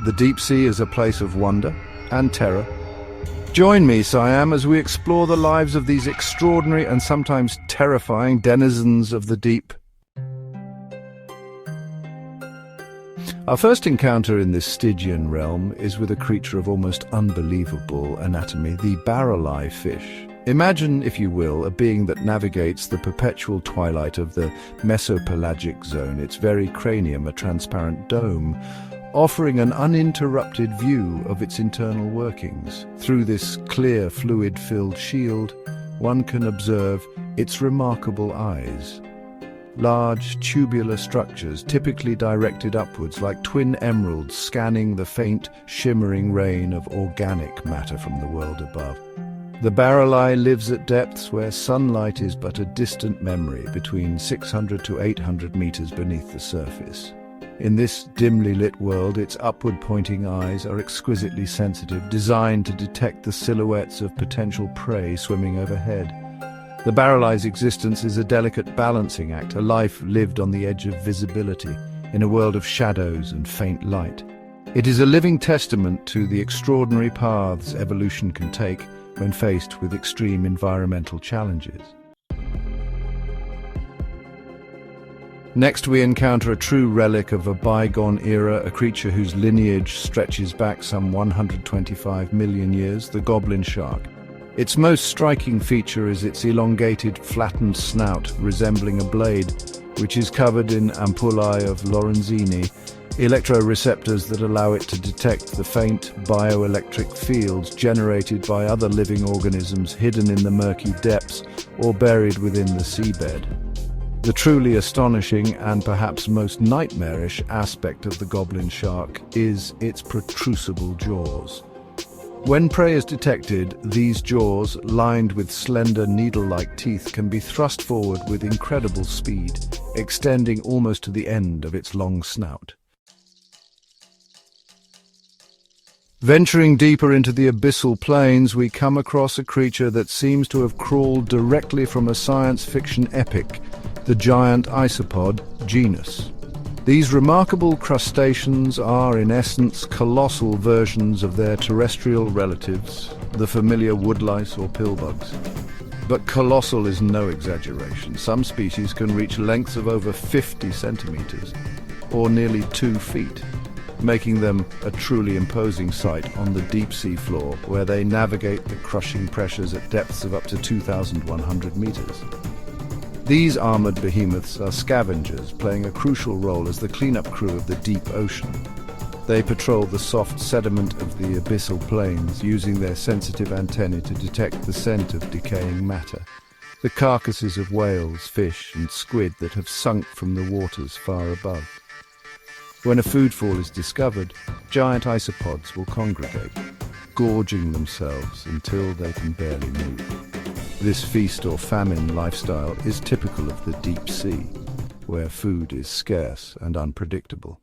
the deep sea is a place of wonder and terror. Join me, Siam, as we explore the lives of these extraordinary and sometimes terrifying denizens of the deep. Our first encounter in this Stygian realm is with a creature of almost unbelievable anatomy, the barrel-eye fish. Imagine, if you will, a being that navigates the perpetual twilight of the mesopelagic zone, its very cranium a transparent dome, offering an uninterrupted view of its internal workings. Through this clear, fluid-filled shield, one can observe its remarkable eyes. Large, tubular structures, typically directed upwards like twin emeralds scanning the faint, shimmering rain of organic matter from the world above. The barrel-eye lives at depths where sunlight is but a distant memory, between 600 to 800 meters beneath the surface. In this dimly lit world, its upward-pointing eyes are exquisitely sensitive, designed to detect the silhouettes of potential prey swimming overhead. The barrel-eye's existence is a delicate balancing act, a life lived on the edge of visibility, in a world of shadows and faint light. It is a living testament to the extraordinary paths evolution can take when faced with extreme environmental challenges. Next, we encounter a true relic of a bygone era, a creature whose lineage stretches back some 125 million years, the goblin shark. Its most striking feature is its elongated, flattened snout, resembling a blade, which is covered in ampullae of Lorenzini, electroreceptors that allow it to detect the faint bioelectric fields generated by other living organisms hidden in the murky depths or buried within the seabed. The truly astonishing and perhaps most nightmarish aspect of the goblin shark is its protrusible jaws. When prey is detected, these jaws, lined with slender needle-like teeth, can be thrust forward with incredible speed, extending almost to the end of its long snout. Venturing deeper into the abyssal plains, we come across a creature that seems to have crawled directly from a science fiction epic, the giant isopod genus. These remarkable crustaceans are, in essence, colossal versions of their terrestrial relatives, the familiar woodlice or pillbugs. But colossal is no exaggeration. Some species can reach lengths of over 50 centimeters, or nearly 2 feet, making them a truly imposing sight on the deep sea floor, where they navigate the crushing pressures at depths of up to 2,100 meters. These armored behemoths are scavengers, playing a crucial role as the cleanup crew of the deep ocean. They patrol the soft sediment of the abyssal plains, using their sensitive antennae to detect the scent of decaying matter, the carcasses of whales, fish, and squid that have sunk from the waters far above. When a foodfall is discovered, giant isopods will congregate, gorging themselves until they can barely move. This feast or famine lifestyle is typical of the deep sea, where food is scarce and unpredictable.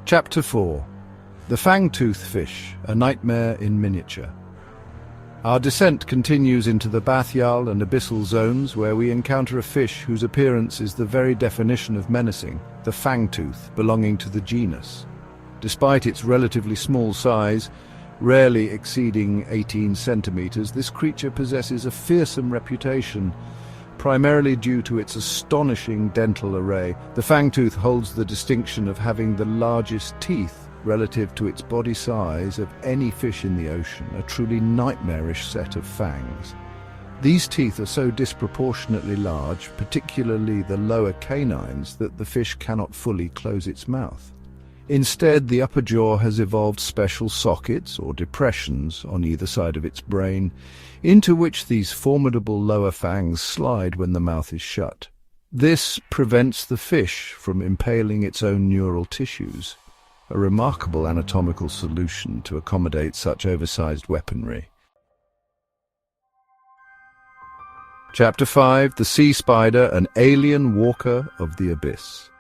Chapter 4. The Fangtooth Fish, a Nightmare in Miniature. Our descent continues into the bathyal and abyssal zones, where we encounter a fish whose appearance is the very definition of menacing, the fangtooth, belonging to the genus. Despite its relatively small size, rarely exceeding 18 centimeters, this creature possesses a fearsome reputation, primarily due to its astonishing dental array. The fangtooth holds the distinction of having the largest teeth relative to its body size of any fish in the ocean, a truly nightmarish set of fangs. These teeth are so disproportionately large, particularly the lower canines, that the fish cannot fully close its mouth. Instead, the upper jaw has evolved special sockets or depressions on either side of its brain, into which these formidable lower fangs slide when the mouth is shut. This prevents the fish from impaling its own neural tissues, a remarkable anatomical solution to accommodate such oversized weaponry. Chapter 5. The Sea Spider, an Alien Walker of the Abyss.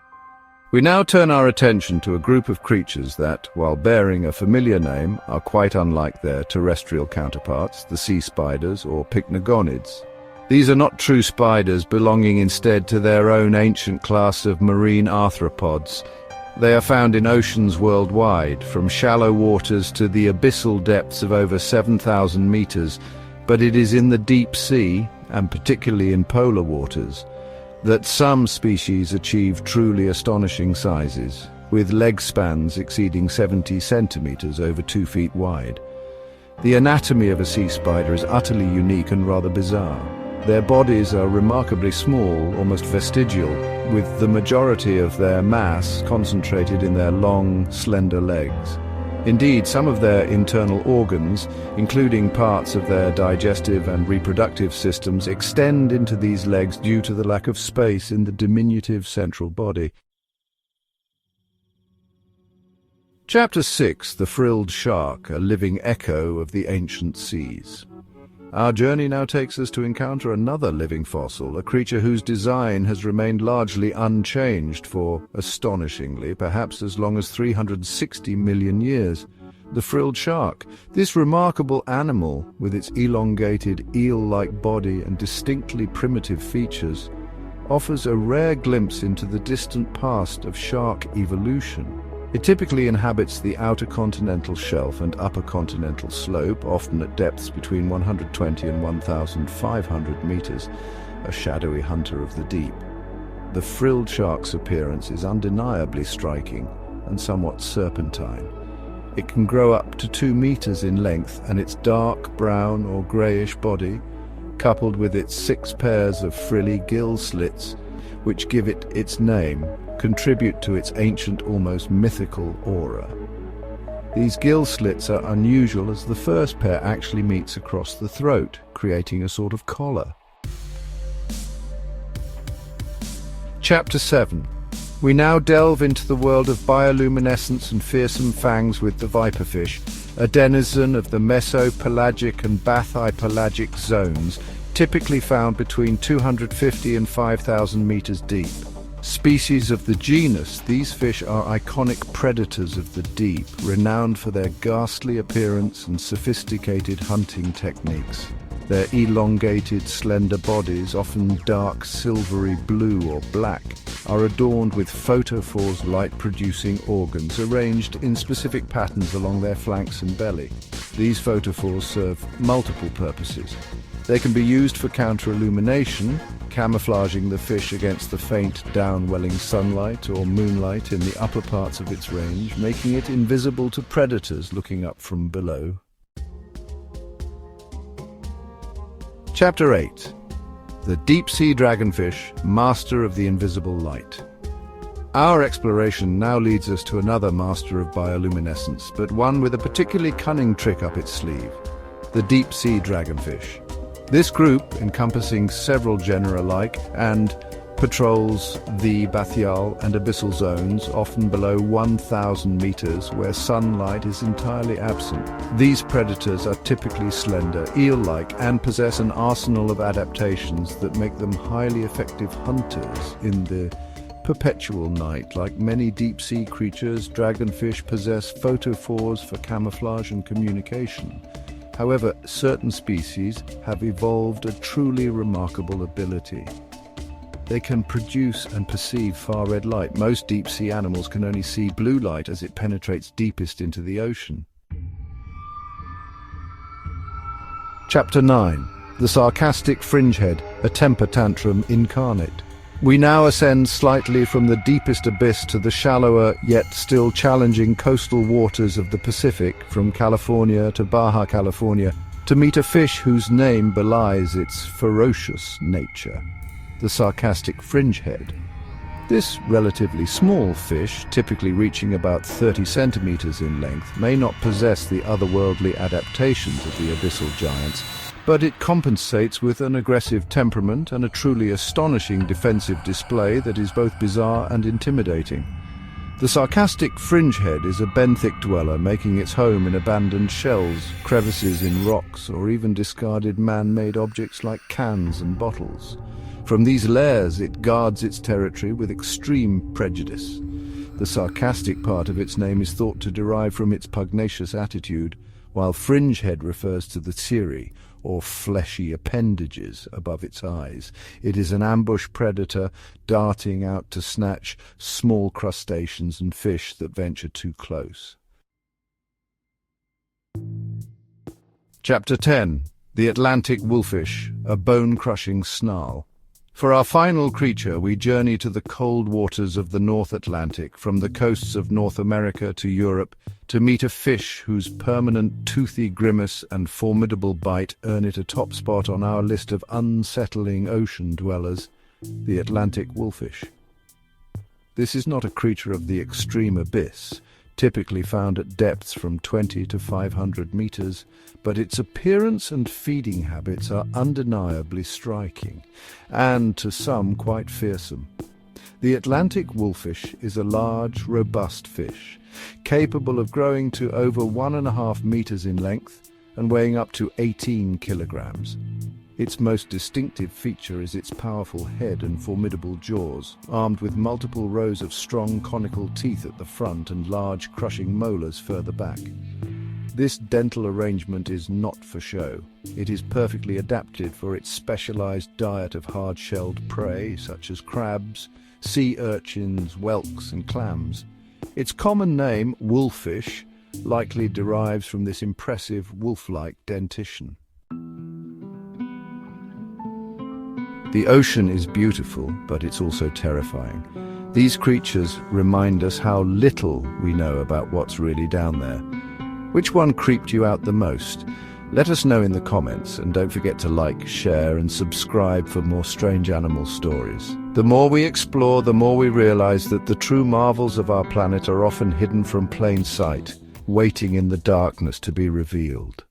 We now turn our attention to a group of creatures that, while bearing a familiar name, are quite unlike their terrestrial counterparts, the sea spiders or pycnogonids. These are not true spiders, belonging instead to their own ancient class of marine arthropods. They are found in oceans worldwide, from shallow waters to the abyssal depths of over 7,000 meters, but it is in the deep sea, and particularly in polar waters, that some species achieve truly astonishing sizes, with leg spans exceeding 70 centimeters, over 2 feet wide. The anatomy of a sea spider is utterly unique and rather bizarre. Their bodies are remarkably small, almost vestigial, with the majority of their mass concentrated in their long, slender legs. Indeed, some of their internal organs, including parts of their digestive and reproductive systems, extend into these legs due to the lack of space in the diminutive central body. Chapter 6: The Frilled Shark, a living echo of the ancient seas. Our journey now takes us to encounter another living fossil, a creature whose design has remained largely unchanged for, astonishingly, perhaps as long as 360 million years. The frilled shark. This remarkable animal, with its elongated, eel-like body and distinctly primitive features, offers a rare glimpse into the distant past of shark evolution. It typically inhabits the outer continental shelf and upper continental slope, often at depths between 120 and 1,500 meters, a shadowy hunter of the deep. The frilled shark's appearance is undeniably striking and somewhat serpentine. It can grow up to 2 meters in length, and its dark brown or greyish body, coupled with its 6 pairs of frilly gill slits, which give it its name, contribute to its ancient, almost mythical aura. These gill slits are unusual, as the first pair actually meets across the throat, creating a sort of collar. Chapter 7. We now delve into the world of bioluminescence and fearsome fangs with the viperfish, a denizen of the mesopelagic and bathypelagic zones, typically found between 250 and 5,000 meters deep. Species of the genus, these fish are iconic predators of the deep, renowned for their ghastly appearance and sophisticated hunting techniques. Their elongated, slender bodies, often dark silvery blue or black, are adorned with photophores light-producing organs arranged in specific patterns along their flanks and belly. These photophores serve multiple purposes. They can be used for counter-illumination, camouflaging the fish against the faint downwelling sunlight or moonlight in the upper parts of its range, making it invisible to predators looking up from below. Chapter 8. The Deep-Sea Dragonfish, Master of the Invisible Light. Our exploration now leads us to another master of bioluminescence, but one with a particularly cunning trick up its sleeve: the deep-sea dragonfish. This group, encompassing several genera alike, and patrols the bathyal and abyssal zones, often below 1,000 meters, where sunlight is entirely absent. These predators are typically slender, eel-like, and possess an arsenal of adaptations that make them highly effective hunters in the perpetual night. Like many deep-sea creatures, dragonfish possess photophores for camouflage and communication. However, certain species have evolved a truly remarkable ability. They can produce and perceive far-red light. Most deep-sea animals can only see blue light as it penetrates deepest into the ocean. Chapter 9. The Sarcastic Fringehead, a temper tantrum incarnate. We now ascend slightly from the deepest abyss to the shallower, yet still challenging coastal waters of the Pacific, from California to Baja California, to meet a fish whose name belies its ferocious nature: the sarcastic fringehead. This relatively small fish, typically reaching about 30 centimeters in length, may not possess the otherworldly adaptations of the abyssal giants, but it compensates with an aggressive temperament and a truly astonishing defensive display that is both bizarre and intimidating. The sarcastic fringehead is a benthic dweller, making its home in abandoned shells, crevices in rocks, or even discarded man-made objects like cans and bottles. From these lairs it guards its territory with extreme prejudice. The sarcastic part of its name is thought to derive from its pugnacious attitude, while fringehead refers to the cirri, or fleshy appendages above its eyes. It is an ambush predator, darting out to snatch small crustaceans and fish that venture too close. Chapter 10. The Atlantic Wolfish, a bone-crushing snarl. For our final creature, we journey to the cold waters of the North Atlantic, from the coasts of North America to Europe, to meet a fish whose permanent toothy grimace and formidable bite earn it a top spot on our list of unsettling ocean dwellers, the Atlantic wolfish. This is not a creature of the extreme abyss, typically found at depths from 20 to 500 meters, but its appearance and feeding habits are undeniably striking, and to some quite fearsome. The Atlantic wolfish is a large, robust fish, capable of growing to over 1.5 meters in length and weighing up to 18 kilograms. Its most distinctive feature is its powerful head and formidable jaws, armed with multiple rows of strong conical teeth at the front and large crushing molars further back. This dental arrangement is not for show. It is perfectly adapted for its specialized diet of hard-shelled prey, such as crabs, sea urchins, whelks, and clams. Its common name, wolfish, likely derives from this impressive wolf-like dentition. The ocean is beautiful, but it's also terrifying. These creatures remind us how little we know about what's really down there. Which one creeped you out the most? Let us know in the comments, and don't forget to like, share, and subscribe for more strange animal stories. The more we explore, the more we realize that the true marvels of our planet are often hidden from plain sight, waiting in the darkness to be revealed.